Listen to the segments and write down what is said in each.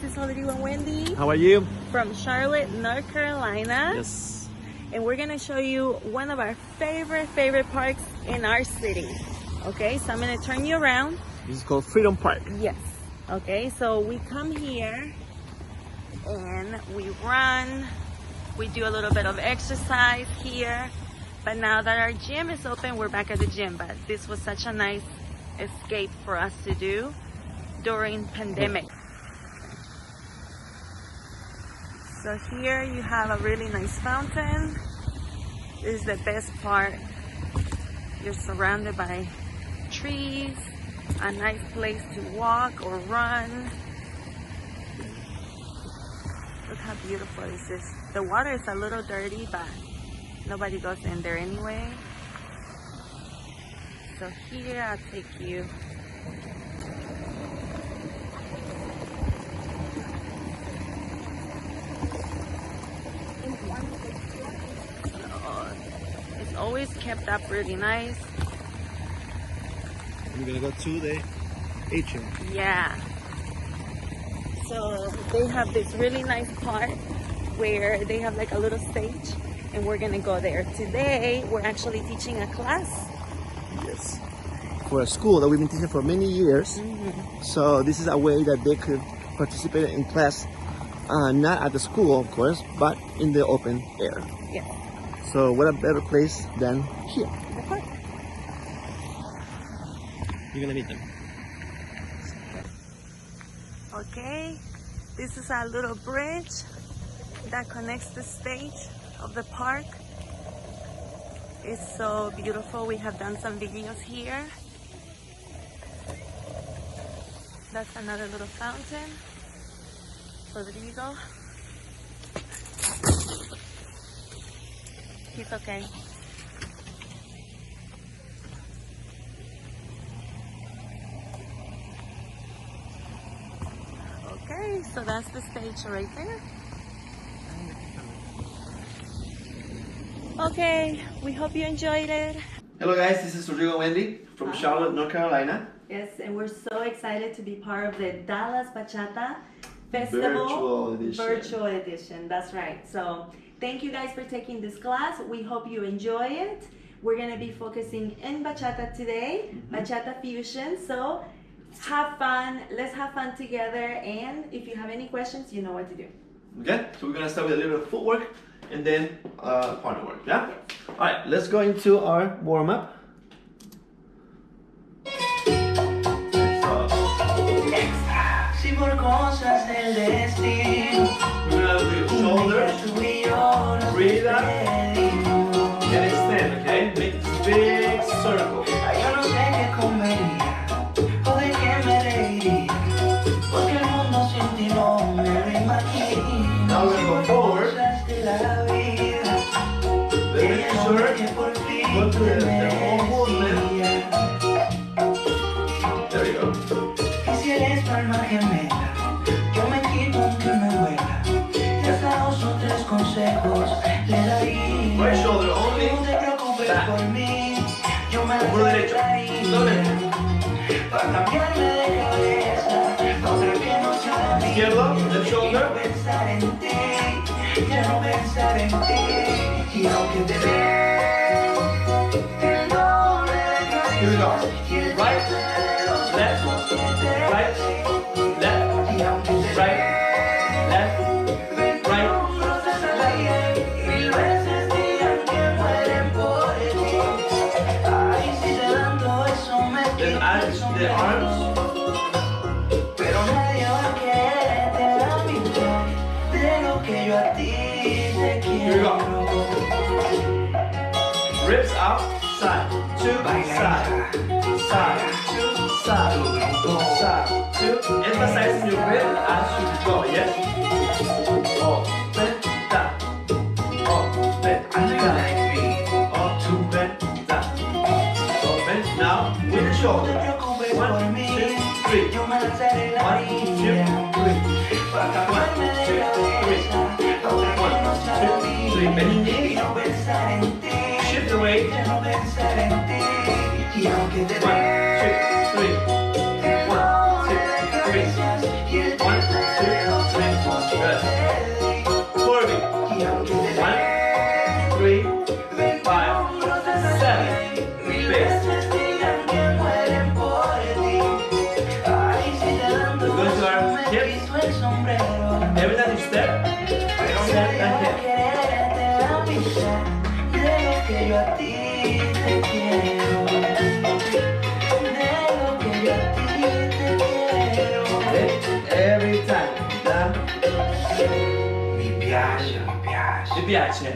this is Rodrigo Wendy. How are you? From Charlotte, North Carolina. Yes. And we're gonna show you one of our favorite parks in our city. Okay, so I'm gonna turn you around. This is called Freedom Park. Yes. Okay, so we come here and we run. We do a little bit of exercise here. But now that our gym is open, we're back at the gym. But this was such a nice escape for us to do during pandemic. So here you have a really nice fountain. This is the best part. You're surrounded by trees, a nice place to walk or run. Look how beautiful this is. The water is a little dirty, but nobody goes in there anyway. So here I'll take you. It's always kept up really nice. We're gonna go to the atrium. Yeah. So they have this really nice part where they have like a little stage, and we're gonna go there. Today we're actually teaching a class. Yes. For a school that we've been teaching for many years. Mm-hmm. So this is a way that they could participate in class, not at the school, of course, but in the open air. Yes. So what a better place than here. The park. You're gonna meet them. Okay, this is our little bridge that connects the stage of the park. It's so beautiful. We have done some videos here. That's another little fountain. Rodrigo. He's okay. Okay, so that's the stage right there. Okay, we hope you enjoyed it. Hello guys, this is Rodrigo Wendy from Charlotte, North Carolina. Yes, and we're so excited to be part of the Dallas Bachata Festival Virtual edition. That's right. So thank you guys for taking this class. We hope you enjoy it. We're going to be focusing in bachata today, bachata fusion. So have fun. Let's have fun together. And if you have any questions, you know what to do. Okay, so we're gonna start with a little bit of footwork and then partner work. Yeah. All right, let's go into our warm up. Si por cosas del destino, we're gonna do your shoulders, breathe out, and extend, okay? Make this big circle. yo no sé qué comería o de qué me reiría, porque el mundo sin ti no me lo imagino. Now we're gonna go forward. Cosas de la vida, Let's make sure que por fin go to te the whole movement. merecía. There we go. Y si eres tu alma gemela, yo me quito aunque me duela, y hasta 2 o 3 consejos le daría. Right shoulder only. No te preocupes Back. por mí, yo me Hombro derecho. Doble. para cambiarme de cabeza, otra que no sea mía. Izquierdo, left shoulder. Ya no pensar en ti, ya no pensar en ti, y aunque te dé el doble de Here we go. y el Right, triple de los left, besos que te right, doy, left, y aunque te right, left, right. otros te salvarían, 1000 veces digan que mueren por ti. Ay, si te dan todo eso me Then quito add el the sombrero. arms. Pero nadie va a quererte la mitad de lo que yo a ti te Here we go. quiero. Ribs out, side, to side, side, to side, side, to. Emphasizing your rib as you go, yes? Open, down, open, down, open, down, open. Now with the shoulder. 1, 2, 3. Yo me lanzaré la 1, 2, 3. para cambiarme de cabeza, otra que no sea mía, y no pensar en ti. Shift the weight. Ya no pensar en ti, y aunque te 1, 2, 3. 1, 2, 3. 1, 2, 3. el sombrero. Every time you step, set that hip. Quererte a mitad de lo que yo a ti te quiero. De lo que yo a ti te quiero. Okay? Every time. Down. Mi piace, mi piace. Ti piace?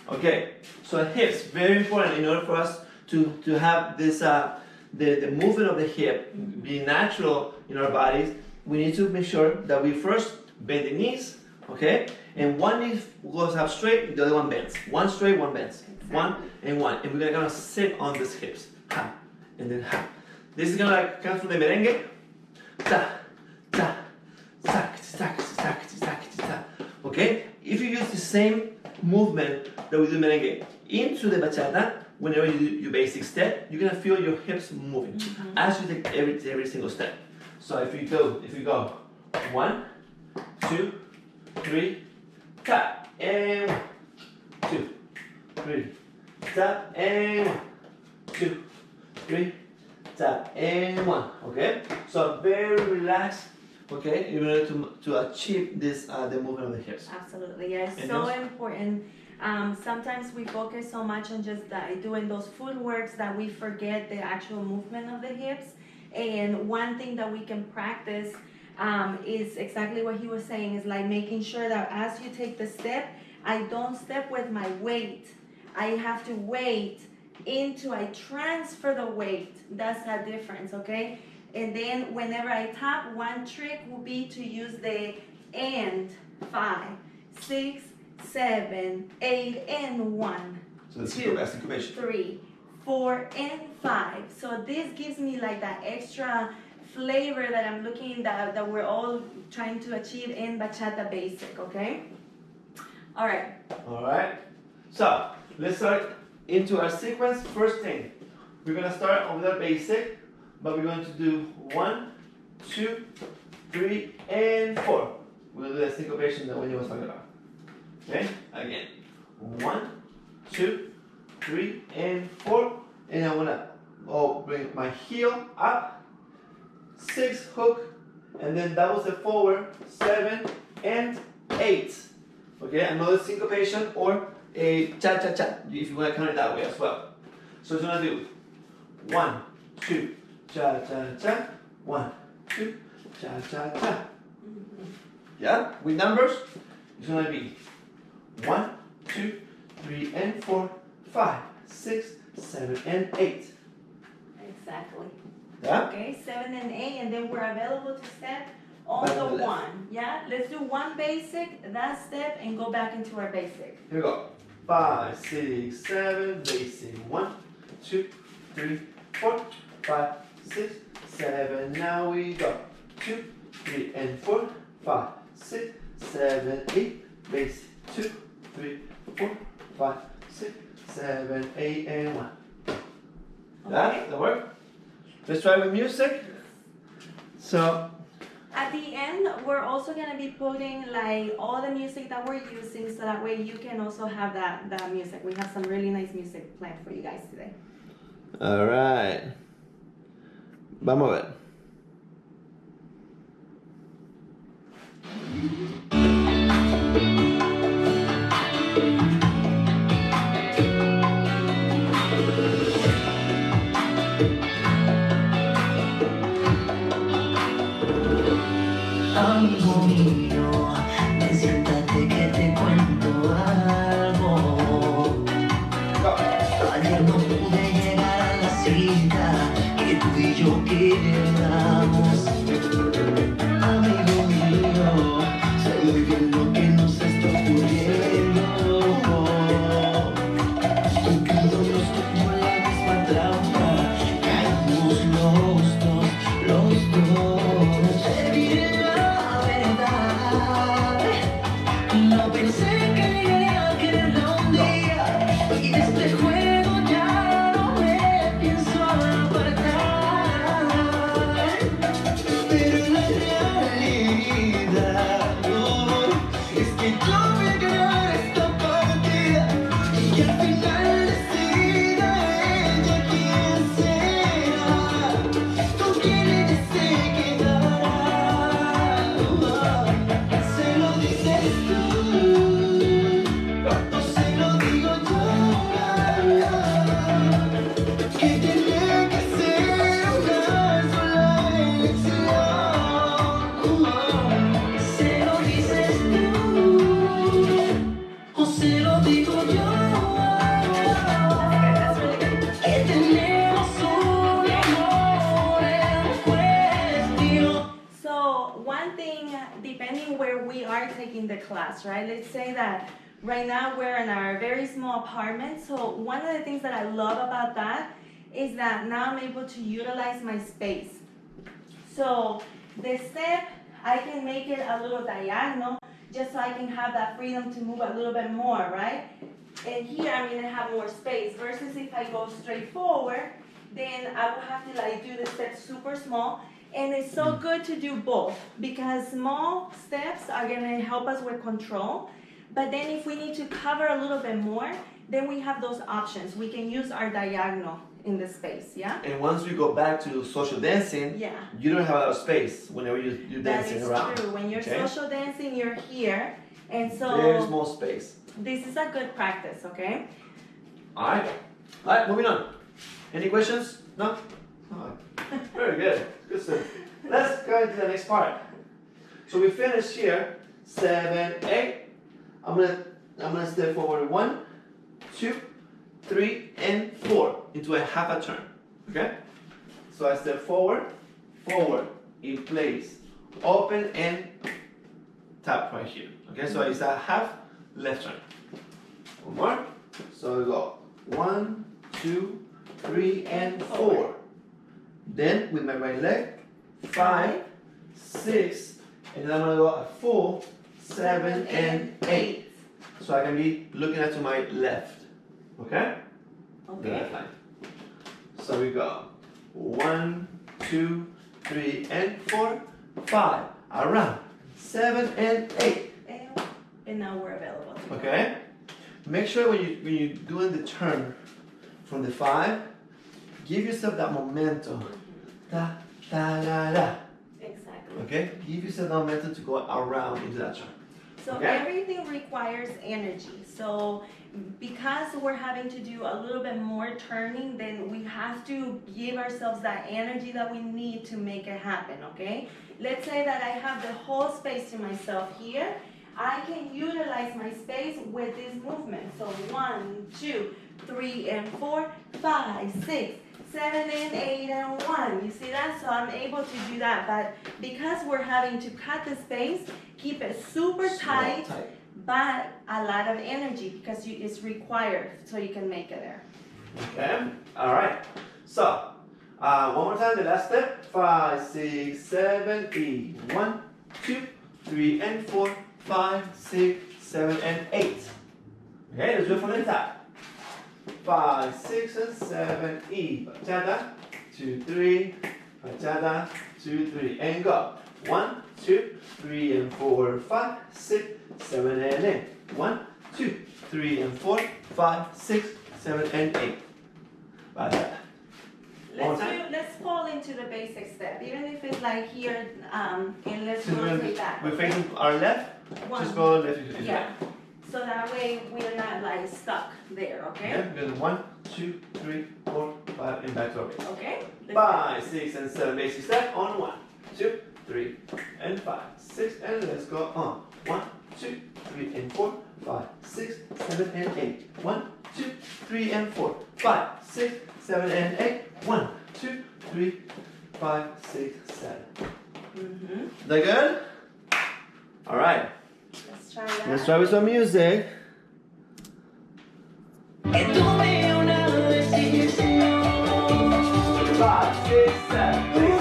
Okay, so hips, very important in order for us to have this, the movement of the hip be natural in our bodies. We need to make sure that we first bend the knees, okay? And one knee goes up straight, the other one bends. One straight, one bends. Exactly. One and one. And we're gonna kind of sit on these hips. Ha, and then ha. This is gonna like come from the merengue. Ta, ta, tac, tac, tac, tac, tac. Okay? If you use the same movement that we do merengue into the bachata, whenever you do your basic step, you're gonna feel your hips moving as you take every single step. So if you go 1, 2, 3, tap, and 1, 2, 3, tap, and 1, 2, 3, tap, and 1. Okay? So very relaxed. Okay, in order to achieve this the movement of the hips. Absolutely, yes, And so those- important. Sometimes we focus so much on just doing those footworks that we forget the actual movement of the hips. And one thing that we can practice is exactly what he was saying, is like making sure that as you take the step, I don't step with my weight. I have to wait into, I transfer the weight. That's the difference, okay? And then whenever I tap, one trick will be to use the and 5, 6, 7, 8, and 1. So that's 2, syncopation. 3, 4, and 5. So this gives me like that extra flavor that I'm looking that we're all trying to achieve in bachata basic, okay? All right. All right. So let's start into our sequence. First thing, we're gonna start with our basic, but we're going to do 1, 2, 3, and 4. We're gonna do that syncopation that Wendy was talking about. Okay. Again. 1, 2, 3, and 4. And I wanna bring my heel up. 6 hook, and then that was the forward. 7 and 8. Okay, another syncopation or a cha-cha-cha, if you want to count it that way as well. So it's gonna do 1, 2, cha-cha-cha, 1, 2, cha-cha-cha. Yeah, with numbers, it's gonna be 1, 2, 3, and 4, 5, 6, 7, and 8. Exactly. Yeah? Okay, 7 and 8, and then we're available to step on Back the to the left. 1. Yeah, let's do one basic, that step, and go back into our basic. Here we go. 5, 6, 7, basic. 1, 2, 3, 4, 5, 6, 7. Now we go. 2, 3, and 4, 5, 6, 7, 8, basic. 2, 3, 4, 5, 6, 7, 8, and 1. Okay. That work? Let's try with music. So, At the end, we're also gonna be putting like all the music that we're using, so that way you can also have that music. We have some really nice music planned for you guys today. all right. Vamos a ver. Amigo mío, ven, siéntate que te cuento algo. Ayer no pude llegar a la cita que tú y yo quedamos. Amigo mío, sé muy bien lo que nos está ocurriendo. Y cuando nos tocó la misma trampa, caímos los dos, los dos. Te diré la verdad, no pensé que llegaría a quererla un día, y de este juego ya no me pienso apartar. Pero la realidad es que yo voy a ganar esta partida, y que al final decida ella quién será, con quién se quedará. one thing, depending where we are taking the class, right? Let's say that right now we're in our very small apartment. So one of the things that I love about that is that now I'm able to utilize my space. So the step, I can make it a little diagonal just so I can have that freedom to move a little bit more, right? And here I'm gonna have more space versus if I go straight forward, then I will have to like do the steps super small. And it's so good to do both because small steps are gonna help us with control. But then if we need to cover a little bit more, then we have those options. We can use our diagonal in the space, yeah? And once we go back to social dancing, Yeah. you don't have a lot of space whenever you're dancing around. That is true. When you're okay? social dancing, you're here. And so Very small space. this is a good practice, okay? Alright. Alright, moving on. Any questions? No? Alright. Very good. Good stuff. Let's go into the next part. So we finished here. 7, 8. I'm gonna step forward 1, 2, 3, and 4 into a half a turn. Okay? So I step forward, forward, in place, open and tap right here. Okay, so it's a half left turn. One more. So we go 1, 2, 3, and 4. Then with my right leg, 5, 6, and then I'm gonna go a full 7 and 8. So I can be looking at to my left. Okay? The left line. So we go 1, 2, 3, and 4, 5. Around 7 and 8. And now we're available. Okay? Make sure when you're doing the turn from the 5, give yourself that momentum. Da, da, da, da. Exactly. Okay? Give yourself that momentum to go around into that turn. So Okay. everything requires energy. So because we're having to do a little bit more turning, then we have to give ourselves that energy that we need to make it happen, okay? Let's say that I have the whole space to myself here. I can utilize my space with this movement. So 1, 2, 3, and 4, 5, 6, 7, and 8, and 1. You see that? So I'm able to do that. But because we're having to cut the space, keep it super tight, but a lot of energy because it's required so you can make it there. Okay? Alright. So, one more time, the last step. 5, 6, 7, 8. 1, 2, 3, and 4, 5, 6, 7, and 8. Okay, let's do it from the top. 5, 6, and 7, E. Bachata, 2, 3. Bachata, 2, 3. And go. 1, 2, 3, and 4, 5, 6, 7, and 8. 1, 2, 3, and 4, 5, 6, 7, and 8. Bachata. Let's fall into the basic step, even if it's like here, and let's So rotate back. we're facing our left. One. Just go left. Yeah. So that way we're not like stuck there, okay? Okay, good. 1, 2, 3, 4, 5, and back to our base. Okay? 5, 6, and 7 basic step on 1, 2, 3, and 5, 6, and let's go on. 1, 2, 3, and 4, 5, 6, 7, and 8. 1, 2, 3, and 4, 5, 6, 7, and 8. 1, 2, 3, 5, 6, 7. Mm-hmm. That good? All right. Let's try that. Let's try with some music. Que tuve una decisión. 5, 6, 7.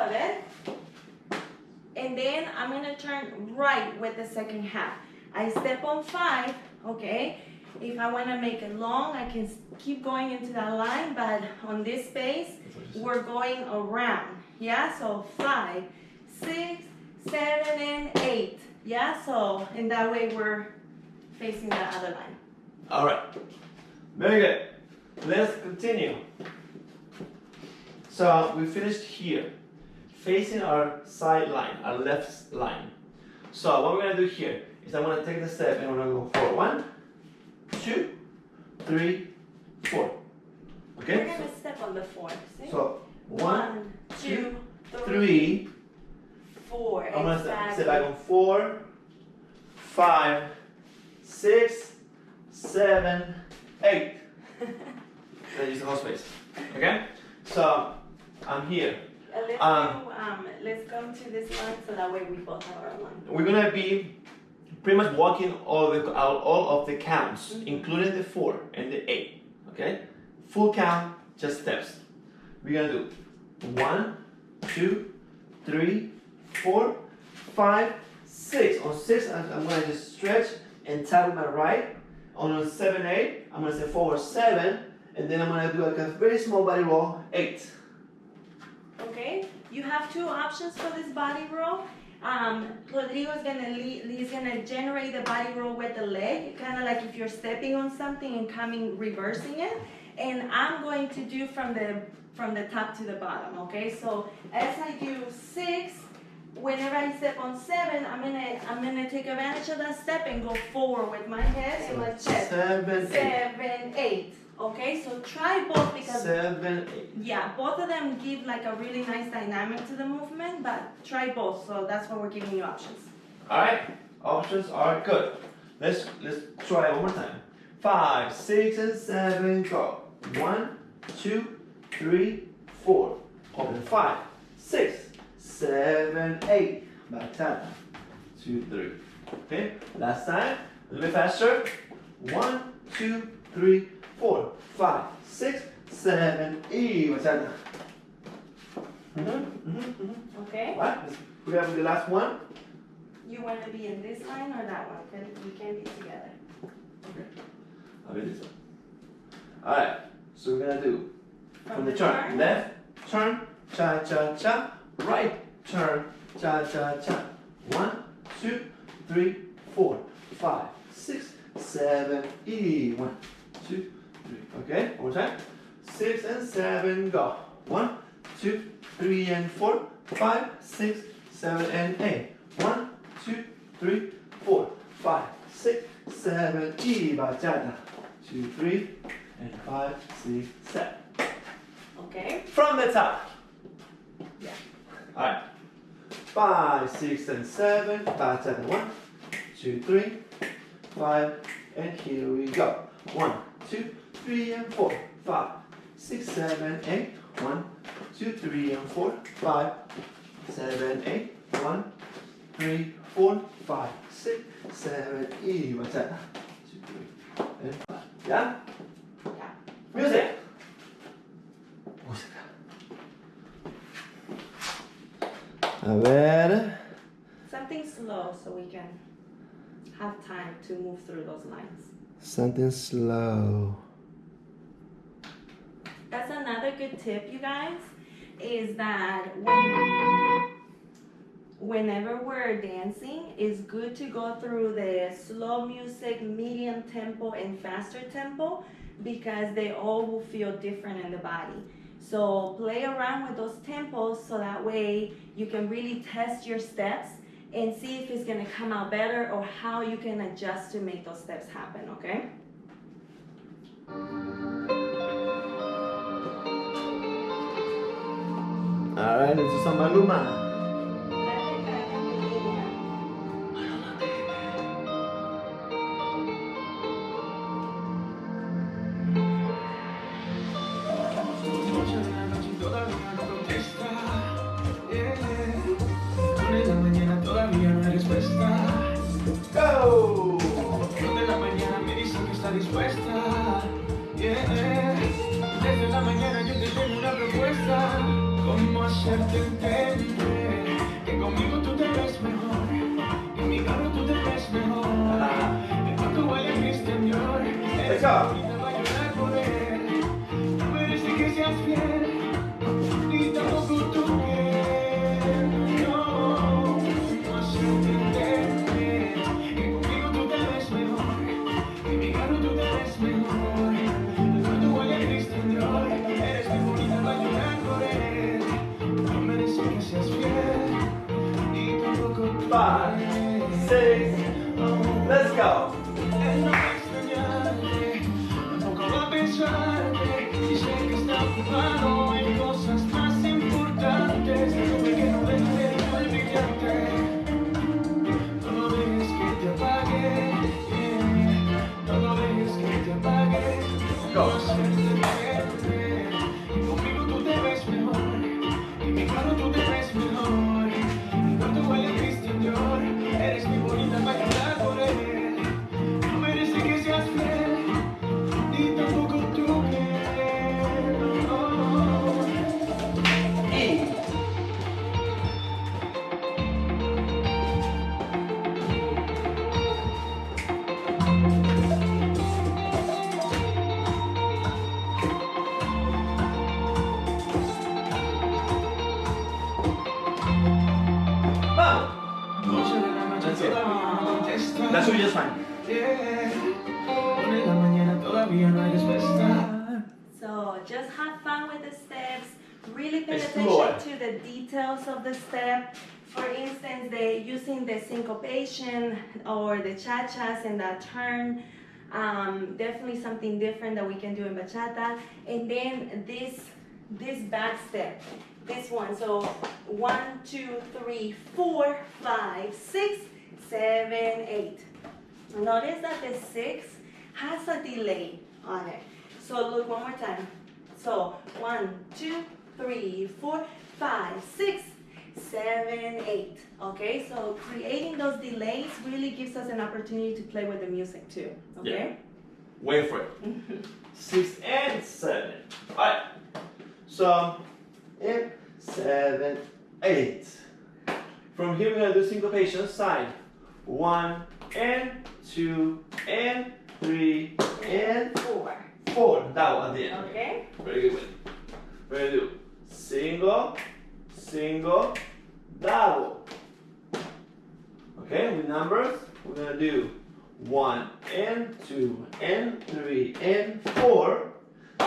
of it. And then I'm gonna turn right with the second half. I step on 5, okay? If I wanna make it long, I can keep going into that line, but on this space, we're going around, yeah? So 5, 6, 7, and 8, yeah? So in that way, we're facing the other line. All right, very good. Let's continue. So we finished here, facing our side line, our left line. So what we're gonna do here is I'm gonna take the step and we're gonna go for 1, 2, 3, 4. Okay? We're gonna step on the 4. See? So 1, 2, 3, 4. I'm gonna Exactly. step back on 4, 5, 6, 7, 8. Then use the whole space. Okay? So I'm here. Let's go to this line so that way we both have our line. We're gonna be pretty much walking all of the counts, including the 4 and the 8. Okay? Full count, just steps. We're gonna do 1, 2, 3, 4, 5, 6. On 6, I'm gonna just stretch and tap with my right. On 7, 8, I'm gonna say forward 7, and then I'm gonna do like a very small body roll, 8. Okay, you have 2 options for this body roll. Rodrigo is he's gonna generate the body roll with the leg, kind of like if you're stepping on something and reversing it. And I'm going to do from the top to the bottom. Okay, so as I do 6, whenever I step on 7, I'm gonna take advantage of that step and go forward with my head and my chest. 7, 8. Okay, so try both because 7, 8. yeah, both of them give like a really nice dynamic to the movement, but try both. So that's why we're giving you options. All right, options are good. Let's try one more time. 5, 6, and 7, go. 1, 2, 3, 4. Open 5, 6, 7, 8. Bachata. 2, 3. Okay, last time. A little bit faster. 1, 2, 3, 4, 5, 6, 7, y bachata. Okay. What? We have the last one. You want to be in this line or that one? We can be together. Okay. I'll be this one. Alright, so we're gonna do from the turn. Left turn, cha cha cha. Right turn, cha cha cha. 1, 2, 3, 4, 5, 6, 7, y. 1, 2, 3. Okay, one more time. 6 and 7, go. 1, 2, 3, and 4, 5, 6, 7, and 8. 1, 2, 3, 4, 5, 6, 7, y. Bachata. 2, 3, and 5, 6, 7. Okay. From the top. Yeah. Alright. 5, 6, and 7. Bachata. 1, 2, 3, 5, and here we go. 1, 2, 3, and 4, 5, 6, 7, 8. 1, 2, 3, and 4, 5, 7, 8. 1, 3, 4, 5, 6, 7, y. Bachata. 2, 3, and 5. Yeah? Yeah. Music. Música. A ver. Something slow so we can have time to move through those lines. Something slow. That's another good tip, you guys, is that whenever we're dancing, it's good to go through the slow music, medium tempo, and faster tempo because they all will feel different in the body. So play around with those tempos so that way you can really test your steps and see if it's gonna come out better or how you can adjust to make those steps happen, okay? Alright, let's do some Maluma. Go! De la mañana me dice que está dispuesta. Yeah. Desde la mañana yo te tengo una propuesta. ¿Cómo hacer? hacerte entender que conmigo tú te ves mejor, en mi carro tú te ves mejor, en cuanto huele a Cristian Dior, eres go. bonita para llorar por él, no merece que seas fiel, ni tampoco tú quieres, no hacerte entender que conmigo tú te ves mejor, en mi carro tú te ves mejor, en cuanto huele a Cristian Dior, eres muy bonita para llorar por él, no merece que seas fiel, ni tampoco tú 5, 6, let's go. él no va a extrañarte, tampoco va a pensarte, y sé que está ocupado en cosas más importantes, porque que no deja de olvidarte, no lo dejes que te apague, no lo dejes que te apague, no hacerte entender, que conmigo tú te ves mejor, en mi carro tú te ves mejor, en cuanto huele a Christian Dior, eres muy bonita para llorar por él, no merece que seas fiel, ni tampoco tú quieres, E. Vamos. Noche de la noche That's it. todavía no contestas. That should be just fine. Yeah. Una de la mañana todavía no hay respuesta. So just have fun with the steps. Really pay Explore. attention to the details of the step. For instance, using the syncopation or the cha-chas and that turn. Definitely something different that we can do in bachata. And then this back step, this one. So 1, 2, 3, 4, 5, 6, 7, 8. Notice that the 6 has a delay on it. So look one more time. So 1, 2, 3, 4, 5, 6, 7, 8. Okay, so creating those delays really gives us an opportunity to play with the music too. Okay? Wait for it. 6 and 7. Alright. So, in 7, 8. From here we're gonna do syncopation side. 1 and 2 and 3 and 4. That one at the end. Okay? Very good. We're gonna do single, single, double. Okay, with numbers, we're gonna do 1 and 2 and 3 and 4.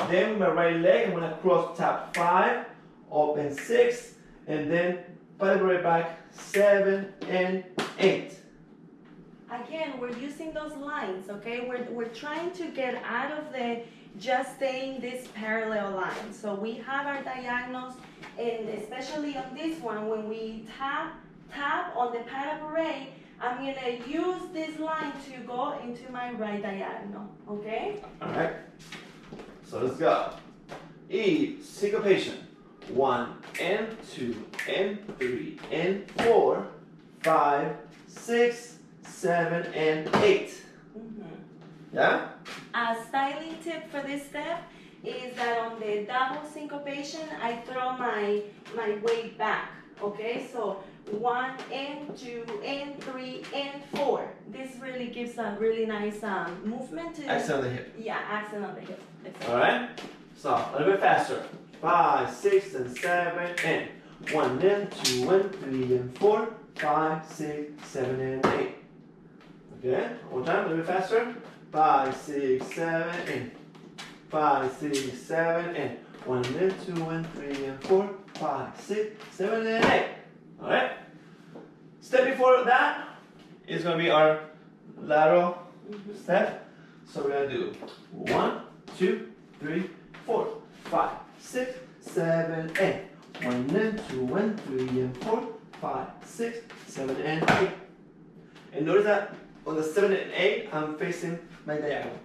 Then with my right leg, I'm gonna cross tap 5, open 6, and then put right back 7 and 8. Again, we're using those lines, okay? We're trying to get out of the just staying this parallel line. So we have our diagonals, and especially on this one, when we tap on the pad of array, I'm gonna use this line to go into my right diagonal, okay? Alright, so let's go. E, syncopation. 1 and 2 and 3 and 4, 5, 6, 7, and 8. Yeah? A styling tip for this step is that on the double syncopation, I throw my weight back, okay? So 1 and 2 and 3 and 4. This really gives a really nice movement to Accent on the hip. Yeah, accent on the hip. Alright? So, a little bit faster. 5, 6, and 7, and 1 and 2 and 3 and 4, 5, 6, 7, and 8. Okay? One more time, a little bit faster. 5, 6, 7, and 5, 6, 7, and 1 and 2 and 3 and 4, 5, 6, 7, and 8. Alright? Step before that is going to be our lateral step. So we're going to do 1, 2, 3, 4, 5, 6, 7, 8. 1 and 2 and 3 and 4, 5, 6, 7, and 8. And notice that on the 7 and 8, I'm facing my diagonal.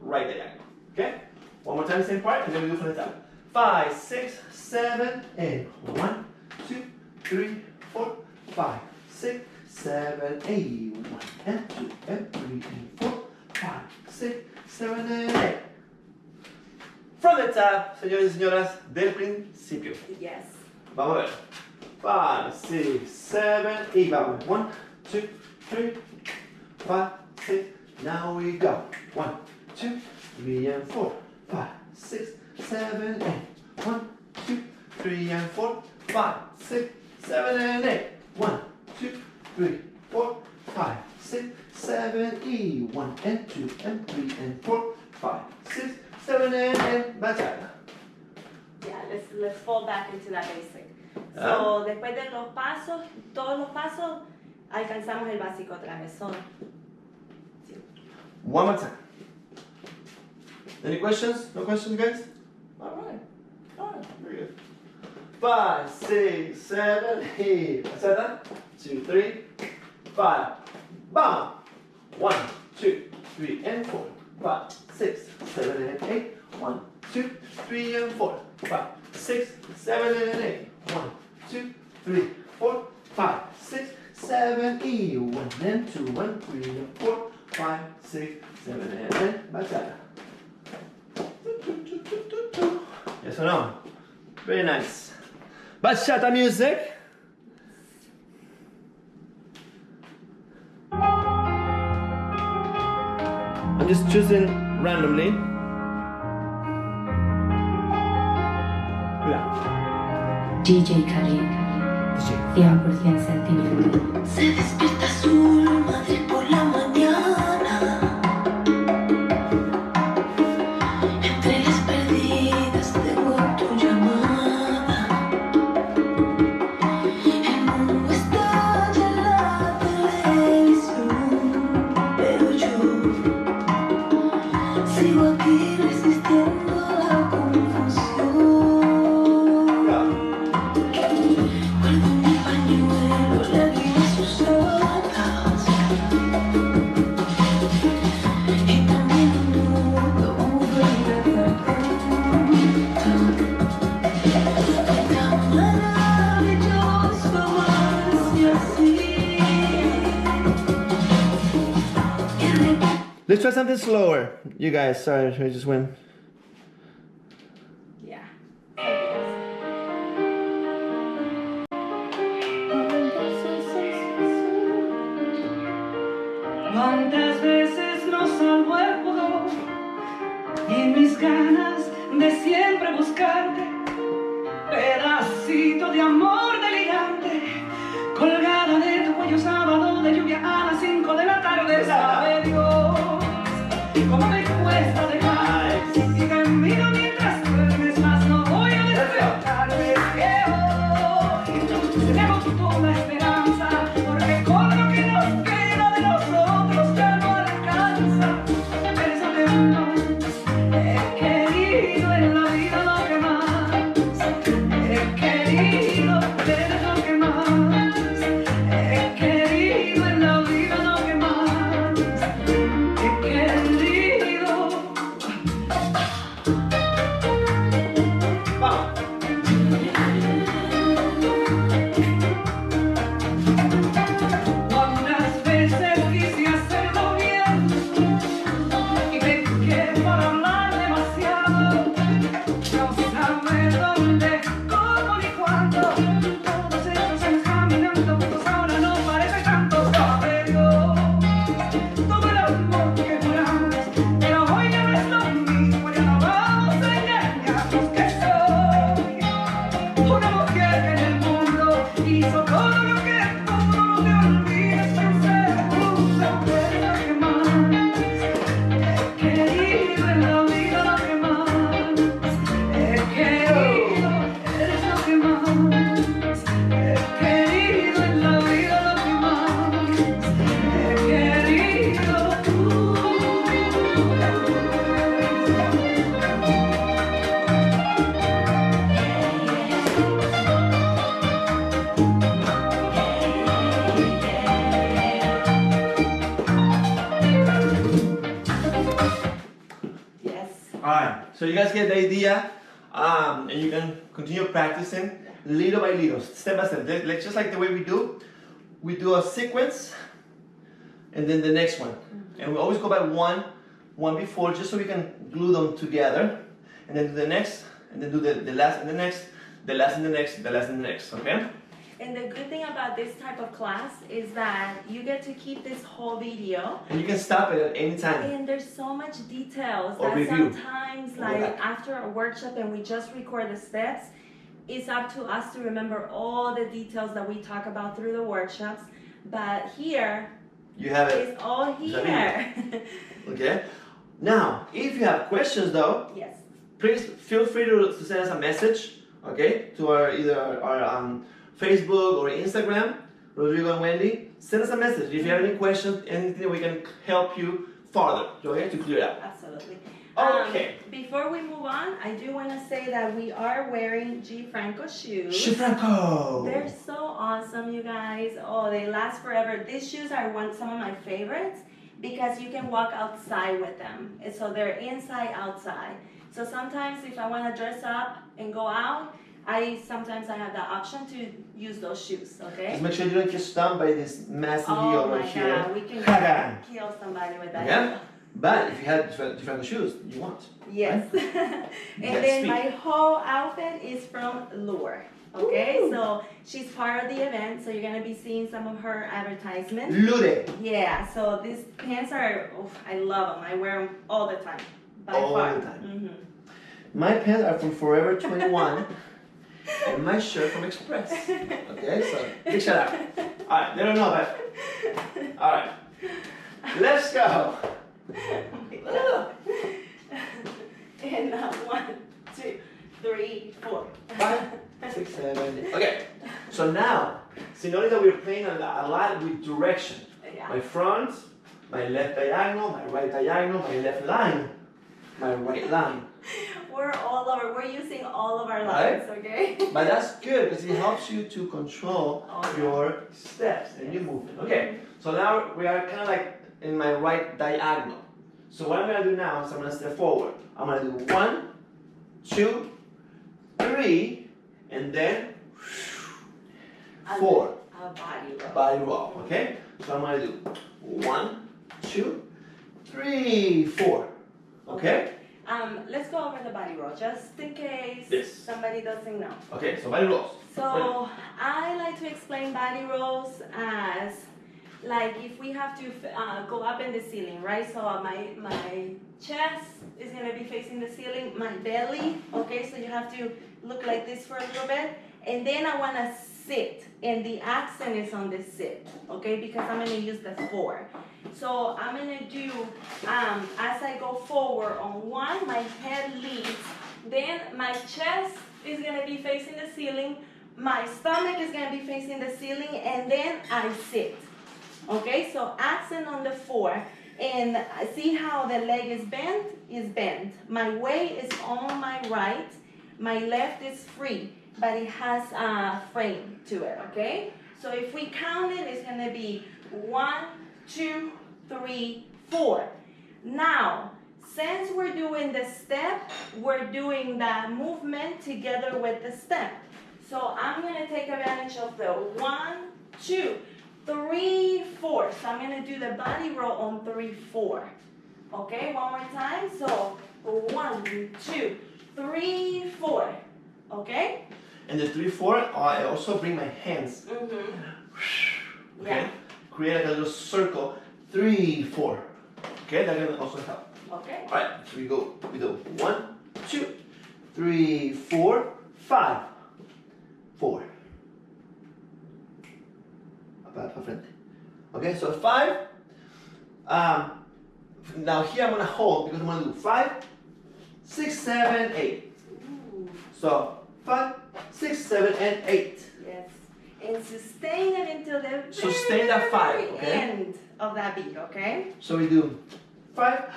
Right diagonal. Okay? One more time, same part, and then we do from the top. 5, 6, 7, 8. 1, 2, 3, 4, 5, 6, 7, 8. 1 and 2 and 3 and 4, 5, 6, 7, and 8. From the top, señores y señoras, del principio. Yes. Vamos a ver. 5, 6, 7, 8. Vamos. 1, 2, 3, 5, 6. Now we go. 1, 2, 3, and 4. 5, 6, 7, 8. 1, 2, 3, and 4. 5, 6, 7, and 8. 1, 2, 3, 4, 5, 6, 7, 8. 1 and 2 and 3 and 4, 5, 6, 7, and 8. Bachata. Yeah, let's fall back into that basic. So, después de los pasos, todos los pasos, alcanzamos el básico otra vez. So, one more time. Any questions? No questions, guys? Alright. Alright, very good. 5, 6, 7, 8. Bachata. 2, 3, 5. Bam! 1, 2, 3, and 4. 5, 6, 7, and 8. 1, 2, 3, and 4. 5, 6, 7, and 8. 1, 2, 3, 4, 5, 6, 7, 8. 1 and 2 and 3 and 4, 5, 6, 7, and 8. Bachata. Yes or no? Very nice. Bachata music. I'm just choosing randomly. DJ Khalid, 100% sentimiento. Se despierta su madre por la mañana. Entre las perdidas tengo tu llamada. El mundo estalla en la televisión, pero yo sigo aquí resistiendo la confusión. Guardo mi pañuelo, le digo sus hojas. Y también un mundo volver a tan maravilloso así, así. Let's try something slower. You guys, sorry, I just went. yeah. Cuántas veces no salvo el pudor y mis ganas de siempre buscarte, pedacito de amor delirante, colgada de tu cuello sábado de lluvia a las 5 de la tarde. Sabe Dios cómo me cuesta dejar y camino mientras duermes, más no voy a despertarme. Que hoy se me agotó la esperanza, porque con lo que nos queda de nosotros ya no alcanza. Eres lo que más he querido en la vida, lo que más he querido. Eres lo que más he querido en la vida, lo que más he querido. Vamos. Cuántas veces quise hacerlo bien y pequé por hablar demasiado. No sabe dónde, cómo ni cuándo. Todos estos años caminando juntos ahora no parece tanto. Sabe Dios todo el amor que juramos, pero hoy ya no es lo mismo. Ya no vamos a engañarnos, que soy una mujer que en el mundo hizo todo lo que pudo. No te olvides que se puso. Eres lo que más he querido en la vida, lo que más he querido. Eres lo que más he querido en la vida, lo que más he querido. Yes. Alright, so you guys get the idea, and you can continue practicing little by little, step by step. Let's just like the way we do a sequence, and then the next one. And we always go by one before, just so we can glue them together, and then do the next, and then do the last, and the next, the last in the next, the last in the next, okay? And the good thing about this type of class is that you get to keep this whole video. And you can stop it at any time. And there's so much details Or that review. sometimes, Or like back. after a workshop and we just record the steps, it's up to us to remember all the details that we talk about through the workshops. But here, You have it, it's all here. okay? Now, if you have questions though, Yes. please feel free to send us a message, okay? To our either our Facebook or Instagram, Rodrigo and Wendy. Send us a message if you have any questions, anything we can help you further, okay? To clear it up. Absolutely. Okay. Before we move on, I do want to say that we are wearing G. Franco shoes. Franco. They're so awesome, you guys. Oh, they last forever. These shoes are some of my favorites because you can walk outside with them. And so they're inside, outside. So sometimes if I want to dress up and go out, sometimes I have the option to use those shoes, okay? Just make sure you don't get stunned by this massive heel Oh right my here. God, we can kill somebody with that. Yeah. But if you had different shoes, you want. Yes. Right? And Yes, then speak. my whole outfit is from Lure. Okay, Woo. so she's part of the event, so you're gonna be seeing some of her advertisements. Lure. Yeah, so these pants are, I love them. I wear them all the time. By All far. the time. Mhm. My pants are from Forever 21 and my shirt from Express. Okay, so big shout out. Alright, they don't know, but alright. Let's go. And 1, 2, 3, 4. 5, 6, 7, 8. Okay, so now, see, notice that we're playing a lot with direction. Yeah. My front, my left diagonal, my right diagonal, my left line, my right line. We're using all of our Right? lines, okay? But that's good because it helps you to control Oh, yeah. your steps and your movement. Okay, so now we are kind of like in my right diagonal. So what I'm going to do now is I'm going to step forward. I'm going to do 1, 2, 3, and then 4. A body roll. Body roll, okay? So I'm going to do 1, 2, 3, 4. Okay? Let's go over the body roll, just in case Yes. somebody doesn't know. Okay, so body rolls. So I like to explain body rolls as like if we have to go up in the ceiling, right? So my chest is gonna be facing the ceiling, my belly, okay? So you have to look like this for a little bit. And then I wanna sit, and the accent is on the sit, okay? Because I'm gonna use the 4. So I'm gonna do, as I go forward on 1, my head leads, then my chest is gonna be facing the ceiling, my stomach is gonna be facing the ceiling, and then I sit. Okay, so accent on the 4, and see how the leg is bent? Is bent. My weight is on my right, my left is free, but it has a frame to it, okay? So if we count it, it's gonna be 1, 2, 3, 4. Now, since we're doing the step, we're doing the movement together with the step. So I'm gonna take advantage of the 1, 2, 3, 4. So I'm gonna do the body roll on 3, 4. Okay, one more time. So 1, 2, 3, 4. Okay? And the 3, 4, I also bring my hands. Mm-hmm. Okay? Yeah. Create like a little circle. 3, 4. Okay, that can also help. Okay. Alright, so we do 1, 2, 3, 4, 5, 4. Para frente. Okay, so 5. Now here I'm gonna hold because I'm gonna do 5, 6, 7, 8. Ooh, So 5, 6, 7, and 8. yes. And sustain it until the Sustain that 5, very okay? end of that beat, okay? So we do 5,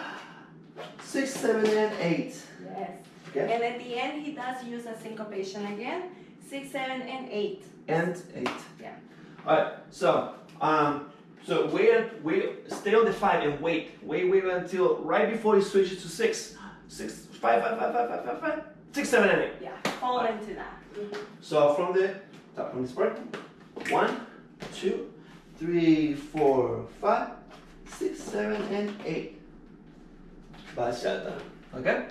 6, 7, and 8. Yes. Okay? And at the end, he does use a syncopation again. 6, 7, and 8. And 8. Yeah. Alright, so wait, stay on the 5 and wait until right before he switches to 6. 6, 5, 6, 7, and 8. Yeah. Hold into that. So from the top, from this part, 1, 2, 3, 4, 5, 6, 7, and 8. Bachata. Okay?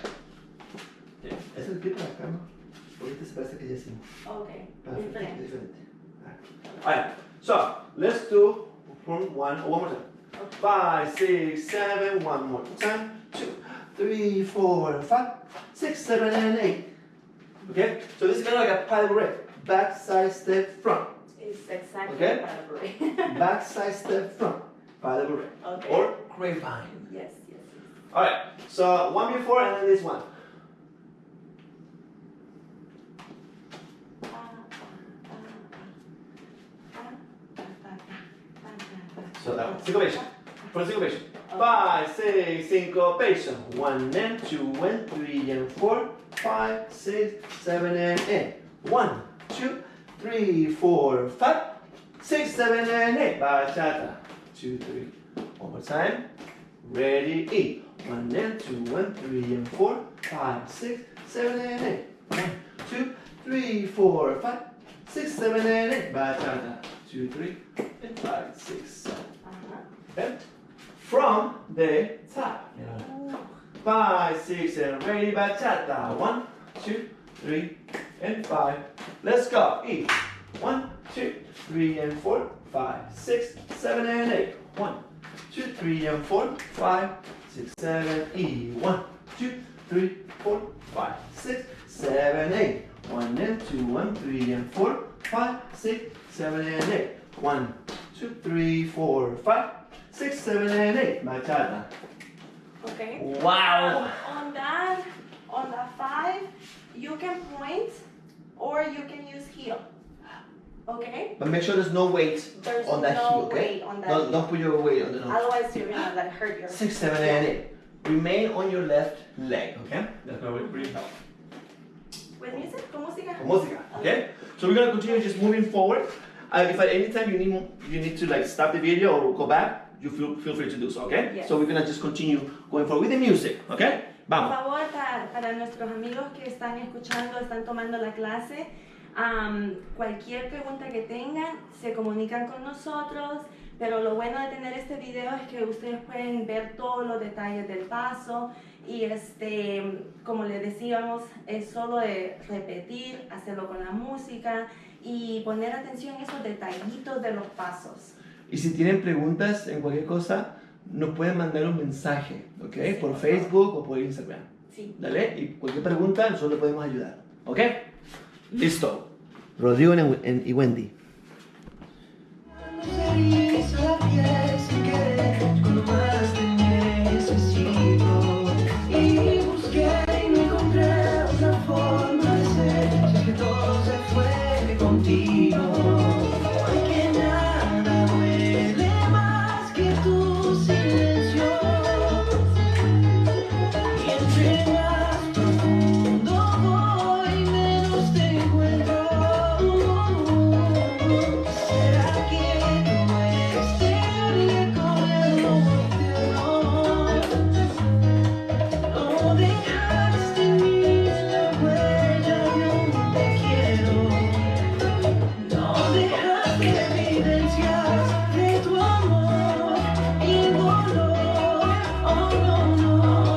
Yeah. Ese es el clip de la cama. Ahorita se parece que ya hicimos. Okay. Perfect. Different. Different. Alright, so let's do one more time. 5, 6, 7, one more time. 2, 3, 4, 5, 6, 7, and 8. Okay, so this is kind of like a paddle break. Back, side, step, front. It's exactly Okay. okay. Back, side, step, front. Paddle break. Okay. Or grapevine. Yes, yes. Alright, so one before and then this one. So that one. Syncopation. For syncopation. 5, 6, syncopation. 1 and 2 and 3 and 4, 5, 6, 7 and 8. 1, 2, 3, 4, 5, 6, 7 and 8. Bachata. 2, 3. One more time. Ready, eat. 1 and 2 and 3 and 4, 5, 6, 7 and 8. 1, 2, 3, 4, 5, 6, 7 and 8. Bachata. 2, 3, and 5, 6, 7. Okay? From the top. 5, 6, and ready, bachata. 1, 2, 3, and 5. Let's go. E. 1, 2, 3, and 4, 5, 6, 7, and 8. 1, 2, 3, and 4, 5, 6, 7, E. 1, 2, 3, 4, 5, 6, 7, 8. 1 and 2 and 3 and 4, 5, 6, 7, and 8. 1, 2, 3, 4, 5, 6, 7, and 8. Bachata. Okay. Wow. On that 5, you can point or you can use heel. Okay? But make sure there's no weight There's on that no heel, okay? weight on that heel. Don't put your weight on the nose. Otherwise, you're gonna like hurt your. 6, 7, and 8. Remain on your left leg, okay? That's why we bring it down. With music? Con música? Con música, okay? So we're gonna continue just moving forward. If at any time you need to like stop the video or go back, you feel free to do so, okay? Yes. So we're gonna just continue going forward with the music, okay? Por Vamos. favor, para nuestros amigos que están escuchando, están tomando la clase, cualquier pregunta que tengan, se comunican con nosotros, pero lo bueno de tener este video es que ustedes pueden ver todos los detalles del paso y como les decíamos, es solo de repetir, hacerlo con la música y poner atención a esos detallitos de los pasos. Y si tienen preguntas en cualquier cosa, nos pueden mandar un mensaje, ¿ok? Sí, por por Facebook o por Instagram. Sí. Dale, y cualquier pregunta nosotros le podemos ayudar, ¿ok? Listo. Rodrigo y Wendy. Se eriza la piel sin querer, cuando más te necesito. Y busqué y no encontré otra forma de ser. Sé que todo se fue contigo. Porque nada duele más que tu silencio. Y entre más profundo voy, menos te encuentro. ¿Será que todo exterior le corre no dejaste en mí la huella de un te quiero? No dejaste evidencias de tu amor y dolor. Oh no, no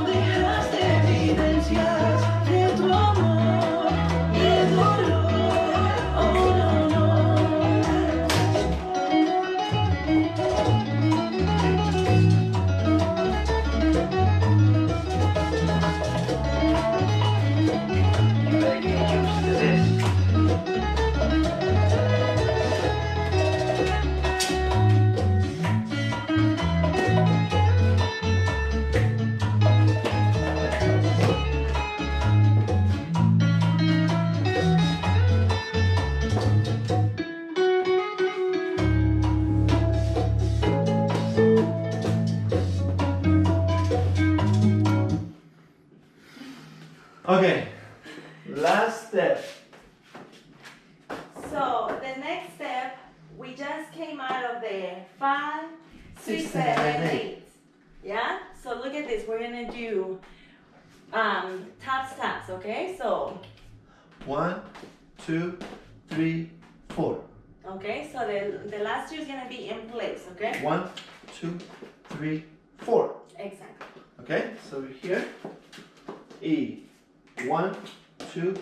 dejaste evidencias de tu amor y dolor. Oh no, no. You better get used to this. Okay, last step. So the next step, we just came out of the 5, 6, 6, 7, 7, 8. Yeah? So look at this. We're gonna do tap taps, okay? So 1, 2, 3, 4. okay, so the last two is gonna be in place, okay? 1, 2, 3, 4. Exactly. Okay, so we're here. E. 1, 2,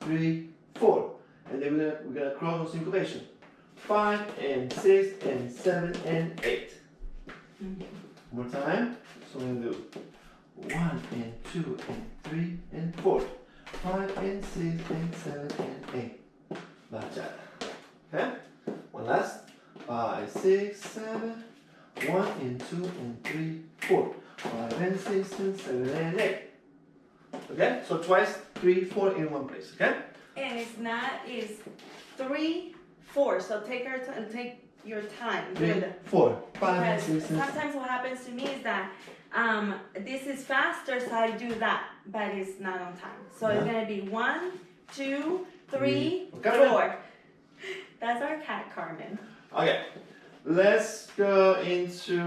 3, 4. And then we're gonna cross on syncopation. 5 and 6 and 7 and 8. One more time. So we're gonna do 1 and 2 and 3 and 4. 5 and 6 and 7 and 8. Bachata. Okay? One last. 5, 6, 7. 1 and 2 and 3, 4. 5 and 6 and 7 and 8. Okay? So twice 3, 4 in one place. Okay? And it's 3, 4. So take your time. 3, 4, 5 and Because 6 and 7. sometimes what happens to me is that this is faster, so I do that, but it's not on time. So it's gonna be 1, 2, 3, Carmen. 4. That's our cat, Carmen. Okay. Let's go into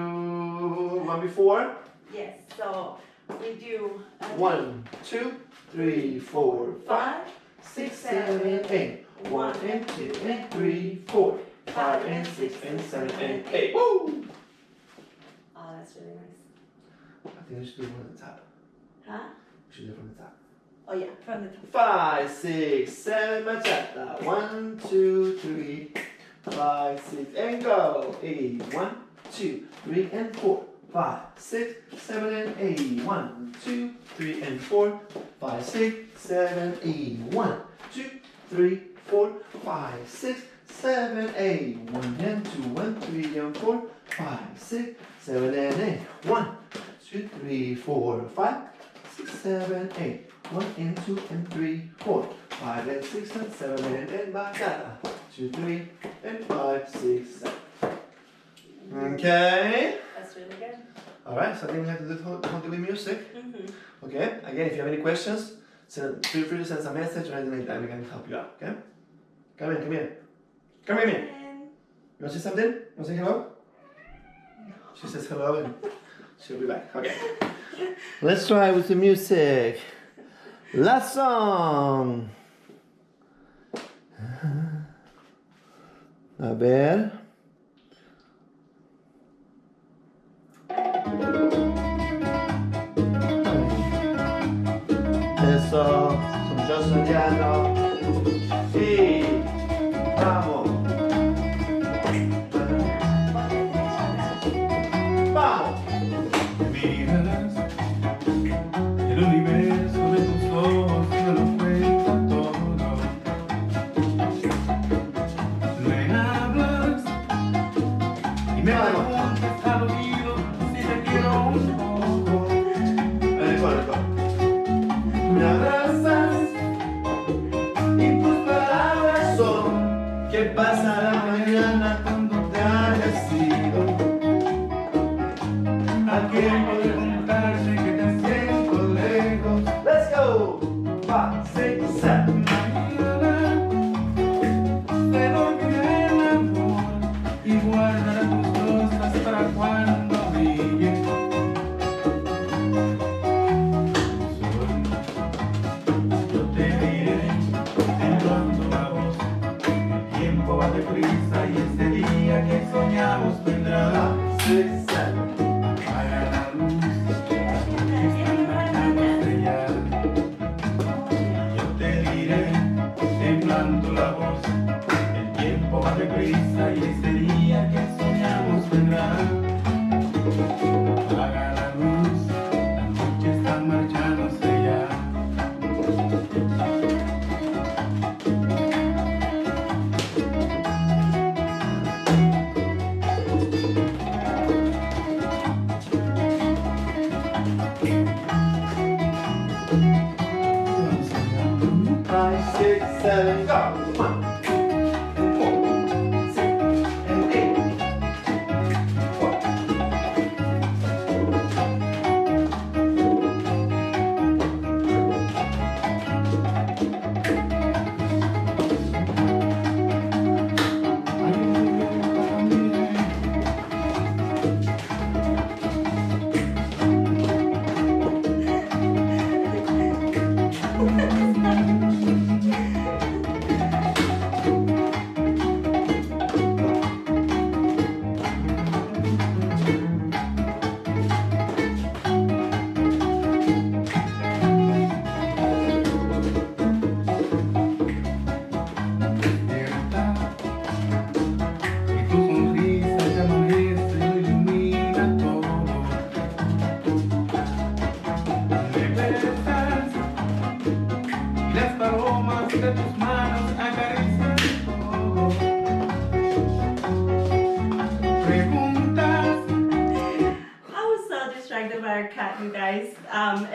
one before. Yes. So we do 1, 2, 3, 4, 5, 6, 7, 8. 1 and 2 and 3, 4. 5 and 6 and 7 and 8. Woo! Oh, that's really nice. I think we should do it from the top. Huh? We should do it from the top. Oh yeah, from the top. 5, 6, 7, bachata. 1, 2, 3, 5, 6, and go. 8, 1, 2, 3, and 4. 5, 6, 7, and 8. 1, 2, 3, and 4. 5, 6, 7, 8. 1, 2, 3, 4. 5, 6, 7, 8. 1 and 2 and 3 and 4. 5, 6, 7, and 8. 1, 2, 3, 4, 5, 6, 7, 8. 1 and 2 and 3, 4. 5 and 6 and 7 and 8. Bachata. 2, 3 and 5, 6, 7. Okay. That's really good. Alright, so I think we have to do something with music. Mm-hmm. Okay, again, if you have any questions, feel free to send us a message or anything like that. We can help you out, okay? Come in, come here. Come here. You want to say something? You want to say hello? She says hello and she'll be back. Okay. Let's try with the music. Last song. A ver. Eso, son yo Soriano. Y vamos. Vamos. Miras el universo de tus ojos y me lo cuenta todo. Me hablas y me preguntas al oído si te quiero un poco. Me abrazas y tus palabras son ¿qué pasará mañana cuando te hayas ido? ¿A quién podré contarle que te siento lejos? Let's go! 5, 6, 7. Mañana te dormiré el amor y guardaré tus rosas para cuando brille. Yo te diré, temblando la voz, el tiempo va deprisa y ese día que soñamos vendrá. 6, 7. Apaga la luz, las noches están marchando a estrellar. Yo te diré, temblando la voz, el tiempo va deprisa y ese día que soñamos vendrá. Apaga la luz, las noches están marchando a estrellar. Five, 6, 7, go! 1, 2, 4, 6, and 8.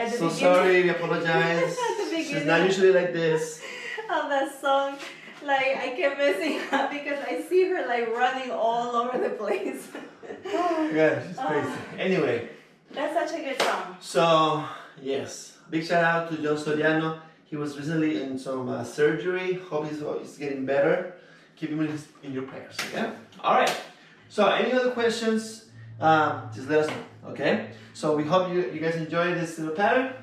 at the So beginning. sorry, we apologize. At the She's beginning. not usually like this. Of that song, like I kept messing up because I see her like running all over the place. Yeah, she's crazy. Anyway, That's such a good song. so yes, big shout out to John Soriano. He was recently in some surgery. Hope he's getting better. Keep him in your prayers. Okay. All right. So any other questions? Just let us know. Okay. So we hope you guys enjoy this little pattern.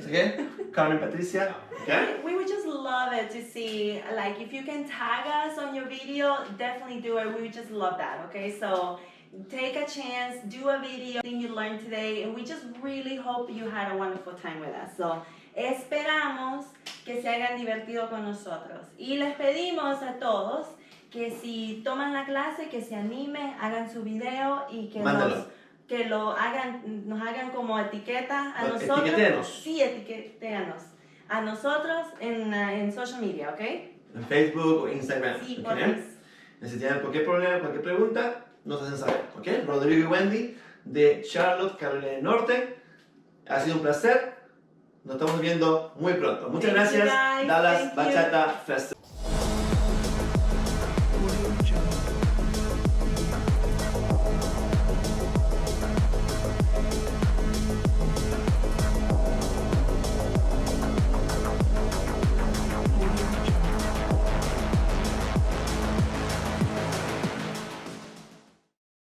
Okay. Carmen, Patricia. Okay. We would just love it to see, like, if you can tag us on your video, definitely do it. We would just love that, okay? So take a chance, do a video, thing you learned today, and we just really hope you had a wonderful time with us. So esperamos que se hayan divertido con nosotros. Y les pedimos a todos que si toman la clase, que se animen, hagan su video y que que lo hagan, nos hagan como etiqueta a nosotros. Etiquétenos. Sí, etiquétenos a nosotros en social media, ¿ok? En Facebook o Instagram. Sí, ¿ok? por favor. Si tienen cualquier problema, cualquier pregunta, nos hacen saber. ¿Ok? Rodrigo y Wendy de Charlotte, Carolina del Norte. Ha sido un placer. Nos estamos viendo muy pronto. Muchas Thank you, gracias. guys. Dallas Thank you. Bachata Festival.